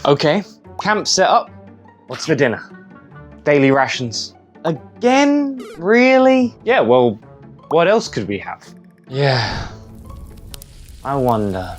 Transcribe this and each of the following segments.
Okay, camp set up. What's for dinner? Daily rations. Again? Really? Yeah, well, what else could we have? Yeah, I wonder.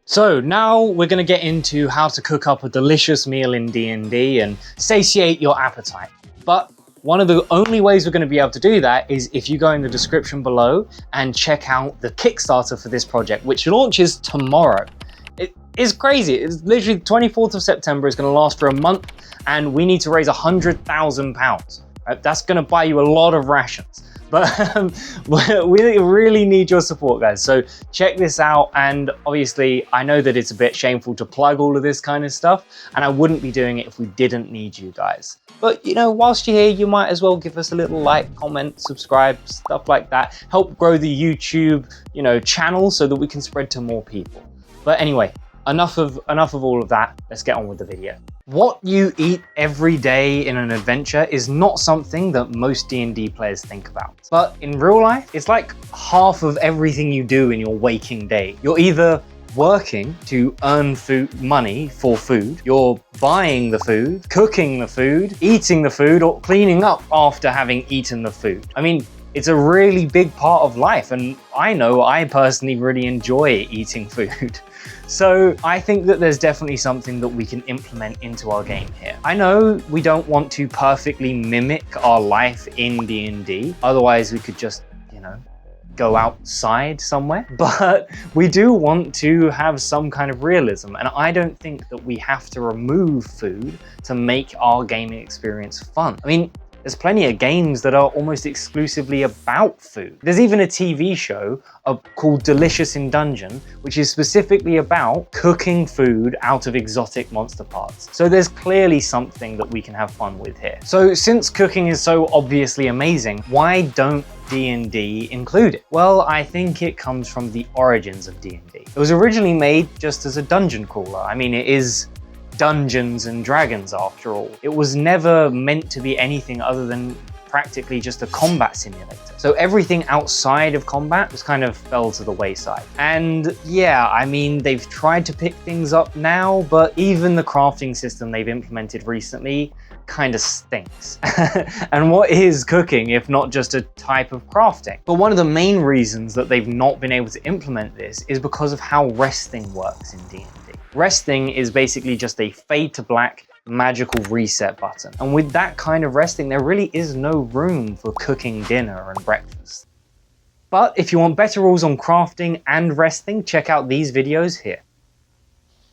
So now we're going to get into how to cook up a delicious meal in DnD and satiate your appetite. But one of the only ways we're going to be able to do that is if you go in the description below and check out the Kickstarter for this project, which launches tomorrow. It is crazy. It's literally the 24th of September. It's going to last for a month and we need to raise £100,000. Right? That's going to buy you a lot of rations. But we really need your support, guys. So check this out. And obviously, I know that it's a bit shameful to plug all of this kind of stuff, and I wouldn't be doing it if we didn't need you guys. But, you know, whilst you're here, you might as well give us a little like, comment, subscribe, stuff like that. Help grow the YouTube, you know, channel so that we can spread to more people. But anyway, enough of all of that. Let's get on with the video. What you eat every day in an adventure is not something that most D&D players think about. But in real life, it's like half of everything you do in your waking day. You're either working to earn money for food, you're buying the food, cooking the food, eating the food, or cleaning up after having eaten the food. I mean, it's a really big part of life, and I know I personally really enjoy eating food. So I think that there's definitely something that we can implement into our game here. I know we don't want to perfectly mimic our life in D&D, otherwise we could just, you know, go outside somewhere, but we do want to have some kind of realism, and I don't think that we have to remove food to make our gaming experience fun. I mean, there's plenty of games that are almost exclusively about food. There's even a TV show called Delicious in Dungeon, which is specifically about cooking food out of exotic monster parts. So there's clearly something that we can have fun with here. So since cooking is so obviously amazing, why don't D&D include it? Well, I think it comes from the origins of D&D. It was originally made just as a dungeon crawler. I mean, it is Dungeons and Dragons after all. It was never meant to be anything other than practically just a combat simulator. So everything outside of combat just kind of fell to the wayside. And yeah, I mean, they've tried to pick things up now, but even the crafting system they've implemented recently kind of stinks. And what is cooking if not just a type of crafting? But one of the main reasons that they've not been able to implement this is because of how resting works in D&D. Resting is basically just a fade to black magical reset button. And with that kind of resting, there really is no room for cooking dinner and breakfast. But if you want better rules on crafting and resting, check out these videos here.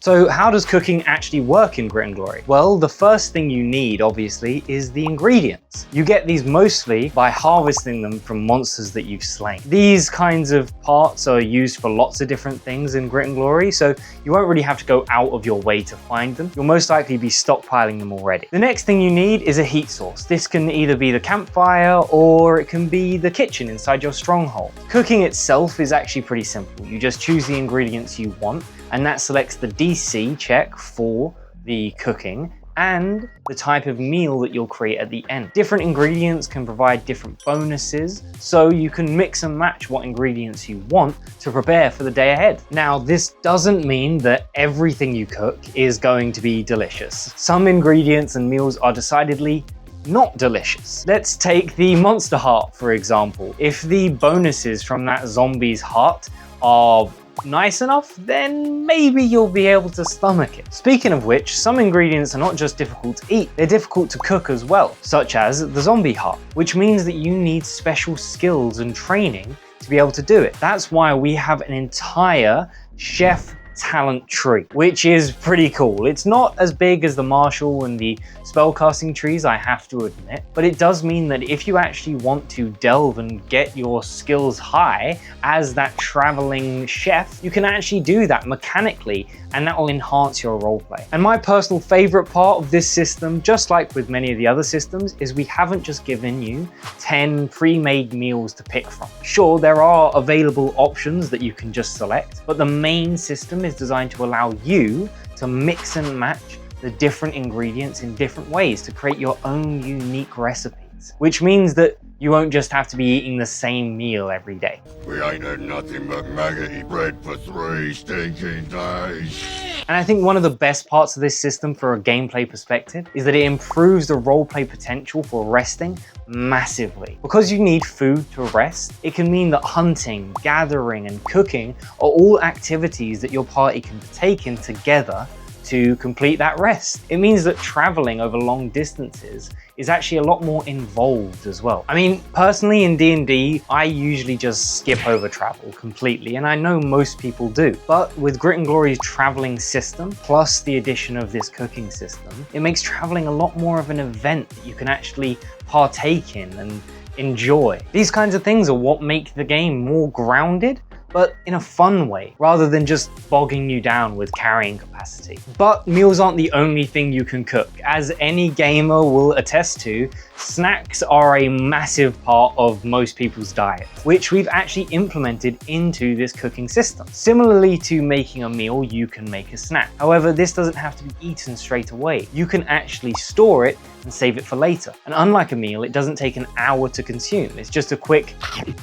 So how does cooking actually work in Grit and Glory? Well, the first thing you need, obviously, is the ingredients. You get these mostly by harvesting them from monsters that you've slain. These kinds of parts are used for lots of different things in Grit and Glory, so you won't really have to go out of your way to find them. You'll most likely be stockpiling them already. The next thing you need is a heat source. This can either be the campfire or it can be the kitchen inside your stronghold. Cooking itself is actually pretty simple. You just choose the ingredients you want, and that selects the DC check for the cooking and the type of meal that you'll create at the end. Different ingredients can provide different bonuses, so you can mix and match what ingredients you want to prepare for the day ahead. Now, this doesn't mean that everything you cook is going to be delicious. Some ingredients and meals are decidedly not delicious. Let's take the monster heart, for example. If the bonuses from that zombie's heart are nice enough, then maybe you'll be able to stomach it. Speaking of which, some ingredients are not just difficult to eat, they're difficult to cook as well, such as the zombie heart, which means that you need special skills and training to be able to do it. That's why we have an entire chef talent tree, which is pretty cool. It's not as big as the martial and the spellcasting trees, I have to admit, but it does mean that if you actually want to delve and get your skills high as that traveling chef, you can actually do that mechanically, and that will enhance your roleplay. And my personal favorite part of this system, just like with many of the other systems, is we haven't just given you 10 pre-made meals to pick from. Sure, there are available options that you can just select, but the main system is designed to allow you to mix and match the different ingredients in different ways to create your own unique recipes, which means that you won't just have to be eating the same meal every day. We ain't had nothing but maggoty bread for 3 stinking days. And I think one of the best parts of this system for a gameplay perspective is that it improves the roleplay potential for resting massively. Because you need food to rest, it can mean that hunting, gathering, and cooking are all activities that your party can partake in together to complete that rest. It means that traveling over long distances is actually a lot more involved as well. I mean, personally in D&D, I usually just skip over travel completely, and I know most people do. But with Grit and Glory's traveling system, plus the addition of this cooking system, it makes traveling a lot more of an event that you can actually partake in and enjoy. These kinds of things are what make the game more grounded, but in a fun way, rather than just bogging you down with carrying capacity. But meals aren't the only thing you can cook. As any gamer will attest to, snacks are a massive part of most people's diet, which we've actually implemented into this cooking system. Similarly to making a meal, you can make a snack. However, this doesn't have to be eaten straight away. You can actually store it and save it for later. And unlike a meal, it doesn't take an hour to consume. It's just a quick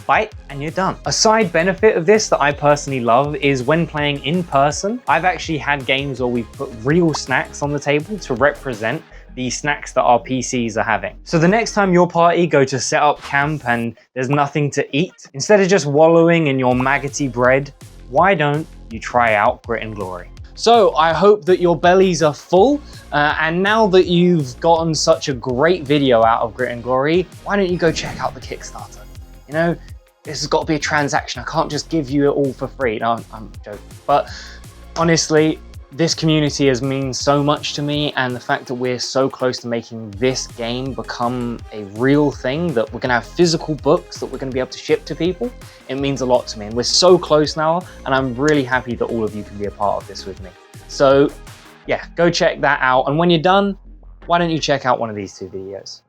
bite and you're done. A side benefit of this that I personally love is when playing in person, I've actually had games where we've put real snacks on the table to represent the snacks that our PCs are having. So the next time your party go to set up camp and there's nothing to eat, instead of just wallowing in your maggoty bread, why don't you try out Grit and Glory? So I hope that your bellies are full, and now that you've gotten such a great video out of Grit and Glory, why don't you go check out the Kickstarter? You know, this has got to be a transaction. I can't just give you it all for free. No, I'm joking. But honestly, this community has meant so much to me, and the fact that we're so close to making this game become a real thing, that we're going to have physical books that we're going to be able to ship to people, it means a lot to me. And we're so close now, and I'm really happy that all of you can be a part of this with me. So yeah, go check that out. And when you're done, why don't you check out one of these 2 videos?